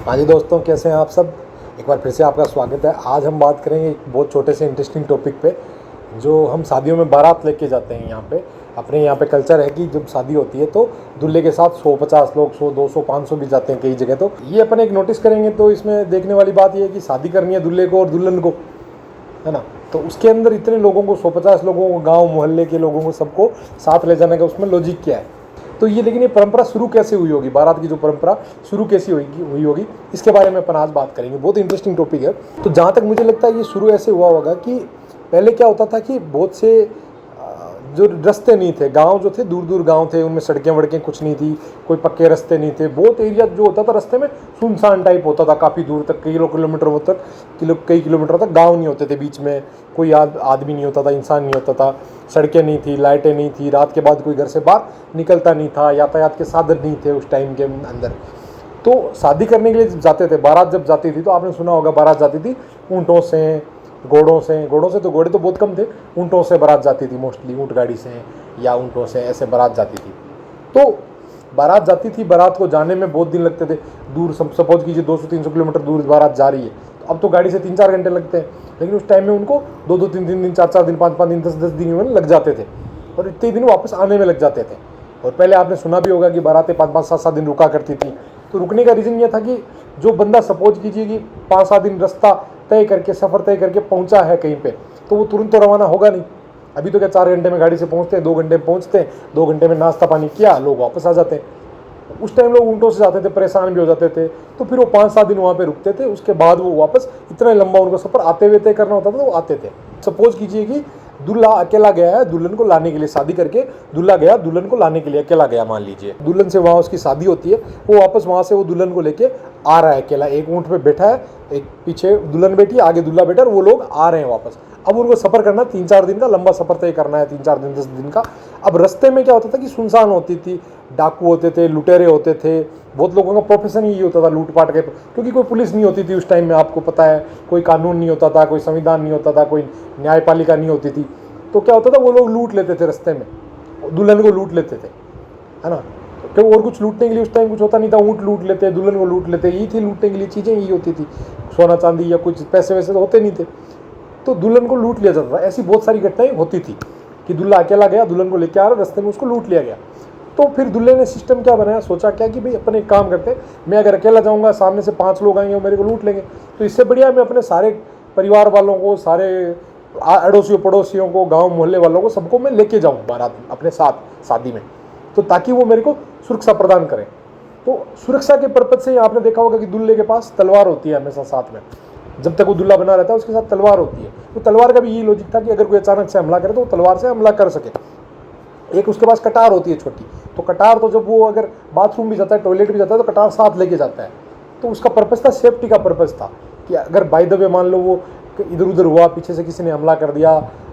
हाँ जी दोस्तों, कैसे हैं आप सब। एक बार फिर से आपका स्वागत है। आज हम बात करेंगे एक बहुत छोटे से इंटरेस्टिंग टॉपिक पे, जो हम शादियों में बारात लेके जाते हैं। यहाँ पे अपने यहाँ पे कल्चर है कि जब शादी होती है तो दूल्हे के साथ 150 लोग, 100, 200, 500 भी जाते हैं कई जगह। तो ये अपन एक नोटिस करेंगे तो इसमें देखने वाली बात ये है कि शादी करनी है दूल्हे को और दुल्हन को, है ना। तो उसके अंदर इतने लोगों को, 150 लोगों को, गाँव मोहल्ले के लोगों को, सबको साथ ले जाने का उसमें लॉजिक क्या है। तो ये लेकिन ये परंपरा शुरू कैसे हुई होगी, बारात की जो परंपरा शुरू कैसी हुई होगी, इसके बारे में अपन आज बात करेंगे। बहुत इंटरेस्टिंग टॉपिक है। तो जहाँ तक मुझे लगता है ये शुरू ऐसे हुआ होगा कि पहले क्या होता था कि बहुत से जो रास्ते नहीं थे, गांव जो थे दूर दूर गांव थे, उनमें सड़कें वड़कें कुछ नहीं थी, कोई पक्के रास्ते नहीं थे। बहुत एरिया जो होता था रास्ते में सुनसान टाइप होता था, काफ़ी दूर तक, कई किलोमीटर तक गांव नहीं होते थे, बीच में कोई आदमी नहीं होता था, इंसान नहीं होता था, सड़कें नहीं थी, लाइटें नहीं थी, रात के बाद कोई घर से बाहर निकलता नहीं था, यातायात के साधन नहीं थे उस टाइम के अंदर। तो शादी करने के लिए जाते थे, बारात जब जाती थी तो आपने सुना होगा बारात जाती थी ऊँटों से, घोड़ों से तो घोड़े तो बहुत कम थे, ऊँटों से बारात जाती थी, मोस्टली ऊँट गाड़ी से या ऊँटों से ऐसे बारात जाती थी। तो बारात जाती थी, बारात को जाने में बहुत दिन लगते थे। दूर सपोज कीजिए 200-300 किलोमीटर दूर बारात जा रही है, तो अब तो गाड़ी से 3-4 घंटे लगते हैं, लेकिन उस टाइम में उनको 2-2, 3-3 दिन, 4-4 दिन, 5-5 दिन, 10-10 दिन में लग जाते थे, और इतने दिन वापस आने में लग जाते थे। और पहले आपने सुना भी होगा कि बारातें 5-5, 7-7 दिन रुका करती थी। तो रुकने का रीज़न ये था कि जो बंदा सपोज कीजिए कि 5-7 दिन रास्ता तय करके, सफ़र तय करके पहुंचा है कहीं पे, तो वो तुरंत तो रवाना होगा नहीं। अभी तो क्या 4 घंटे में गाड़ी से पहुंचते हैं, 2 घंटे में पहुंचते हैं, 2 घंटे में नाश्ता पानी किया, लोग वापस आ जाते हैं। उस टाइम लोग ऊँटों से जाते थे, परेशान भी हो जाते थे, तो फिर वो 5-7 दिन वहाँ पे रुकते थे। उसके बाद वो वापस, इतना लंबा उनको सफ़र आते हुए तय करना होता था, तो वो आते थे। सपोज कीजिए कि दूल्हा अकेला गया है दुल्हन को लाने के लिए, शादी करके दूल्हा गया दुल्हन को लाने के लिए, अकेला गया मान लीजिए, दुल्हन से वहाँ उसकी शादी होती है, वो वापस वहाँ से वो दुल्हन को लेके आ रहा है अकेला, एक ऊँट पे बैठा है, एक पीछे दुल्हन बैठी है, आगे दूल्हा बैठा है, और वो लोग आ रहे हैं वापस। अब उनको सफ़र करना 3-4 दिन का लंबा सफ़र तय करना है, 3-4 दिन, 10 दिन का। अब रास्ते में क्या होता था कि सुनसान होती थी, डाकू होते थे, लुटेरे होते थे, बहुत लोगों का प्रोफेशन ही होता था लूटपाट के, क्योंकि कोई पुलिस नहीं होती थी उस टाइम में, आपको पता है, कोई कानून नहीं होता था, कोई संविधान नहीं होता था, कोई न्यायपालिका नहीं होती थी। तो क्या होता था, वो लोग लूट लेते थे रास्ते में, दुल्हन को लूट लेते थे, है ना। तो और कुछ लूटने के लिए उस टाइम कुछ होता नहीं था, ऊँट लूट लेते, दुल्हन को लूट लेते, यही थी लूटने के लिए चीज़ें, यही होती थी। सोना चांदी या कुछ पैसे वैसे तो होते नहीं थे, तो दुल्हन को लूट लिया जाता था। ऐसी बहुत सारी घटनाएं होती थी कि दूल्हा अकेला गया, दुल्हन को लेकर आ रहा, रास्ते में उसको लूट लिया गया। तो फिर दूल्हे ने सिस्टम क्या बनाया, सोचा क्या कि भाई अपन एक काम करते, मैं अगर अकेला जाऊंगा, सामने से 5 लोग आएंगे, वो मेरे को लूट लेंगे, तो इससे बढ़िया मैं अपने सारे परिवार वालों को, सारे अड़ोसियों पड़ोसियों को, गांव मोहल्ले वालों को, सबको मैं लेके जाऊं बारात अपने साथ शादी में, तो ताकि वो मेरे को सुरक्षा प्रदान करें। तो सुरक्षा के पर्पज से आपने देखा होगा कि दूल्हे के पास तलवार होती है हमेशा साथ में, जब तक वो दूल्हा बना रहता है उसके साथ तलवार होती है। तो तलवार का भी यही लॉजिक था कि अगर कोई अचानक से हमला करे तो वो तलवार से हमला कर सके। एक उसके पास कटार होती है छोटी, तो कटार तो जब वो अगर बाथरूम भी जाता है, टॉयलेट भी जाता है, तो कटार साथ लेके जाता है। तो उसका पर्पज़ था, सेफ्टी का पर्पज़ था, कि अगर बाय द वे मान लो वो इधर उधर हुआ, पीछे से किसी ने हमला कर दिया,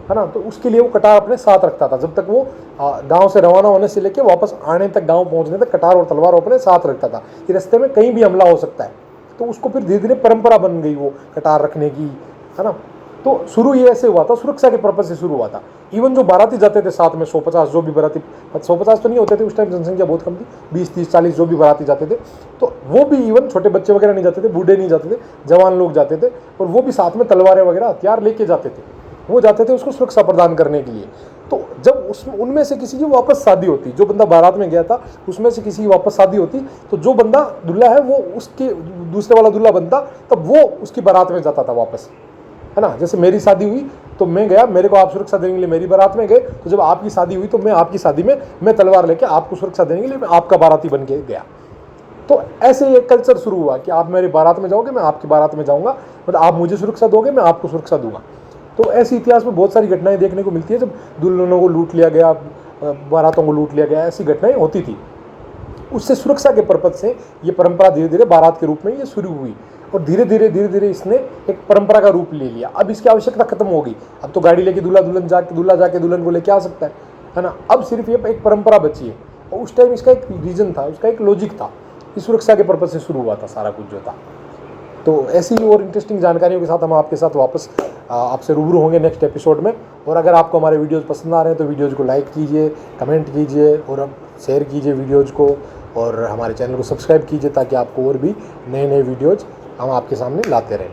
है ना, तो उसके लिए वो कटार अपने साथ रखता था। जब तक वो गांव से रवाना होने से लेकर वापस आने तक, गांव पहुंचने तक कटार और तलवार अपने साथ रखता था कि रास्ते में कहीं भी हमला हो सकता है। तो उसको फिर धीरे धीरे परंपरा बन गई वो कटार रखने की, है ना। तो शुरू ये ऐसे हुआ था, सुरक्षा के पर्पज से शुरू हुआ था। इवन जो बाराती जाते थे साथ में 150, जो भी बाराती, 150 तो नहीं होते थे उस टाइम, जनसंख्या बहुत कम थी, 20, 30, 40 जो भी बाराती जाते थे, तो वो भी इवन छोटे बच्चे वगैरह नहीं जाते थे, बूढ़े नहीं जाते थे, जवान लोग जाते थे, और वो भी साथ में तलवारें वगैरह हथियार लेके जाते थे। वो जाते थे उसको सुरक्षा प्रदान करने के लिए। तो जब उनमें से किसी की वापस शादी होती, जो बंदा बारात में गया था उसमें से किसी की वापस शादी होती, तो जो बंदा दूल्हा है वो उसके दूसरे वाला दूल्हा बनता, तब वो उसकी बारात में जाता था वापस, है ना। जैसे मेरी शादी हुई तो मैं गया, मेरे को आप सुरक्षा देने के लिए मेरी बारात में गए, तो जब आपकी शादी हुई तो मैं आपकी शादी में मैं तलवार लेके आपको सुरक्षा देने के लिए मैं आपका बाराती बन के गया। तो ऐसे एक कल्चर शुरू हुआ कि आप मेरी बारात में जाओगे, मैं आपकी बारात में जाऊंगा, मतलब आप मुझे सुरक्षा दोगे, मैं आपको सुरक्षा दूंगा। तो ऐसे इतिहास में बहुत सारी घटनाएं देखने को मिलती है, जब दुल्हनों को लूट लिया गया, बारातों को लूट लिया गया, ऐसी घटनाएं होती थी। उससे सुरक्षा के पर्पज से ये परंपरा धीरे धीरे बारात के रूप में ये शुरू हुई, और धीरे धीरे इसने एक परंपरा का रूप ले लिया। अब इसकी आवश्यकता खत्म हो गई, अब तो गाड़ी लेके दूल्हा जाके दुल्हन को लेके आ सकता है ना। अब सिर्फ ये एक परंपरा बची है, और उस टाइम इसका एक रीजन था, उसका एक लॉजिक था, कि सुरक्षा के पर्पज से शुरू हुआ था सारा कुछ जो था। तो ऐसी और इंटरेस्टिंग जानकारियों के साथ हम आपके साथ वापस आपसे रूबरू होंगे नेक्स्ट एपिसोड में। और अगर आपको हमारे वीडियोज़ पसंद आ रहे हैं तो वीडियोज़ को लाइक कीजिए, कमेंट कीजिए, और शेयर कीजिए वीडियोज़ को, और हमारे चैनल को सब्सक्राइब कीजिए ताकि आपको और भी नए नए वीडियोज़ हम आपके सामने लाते रहें।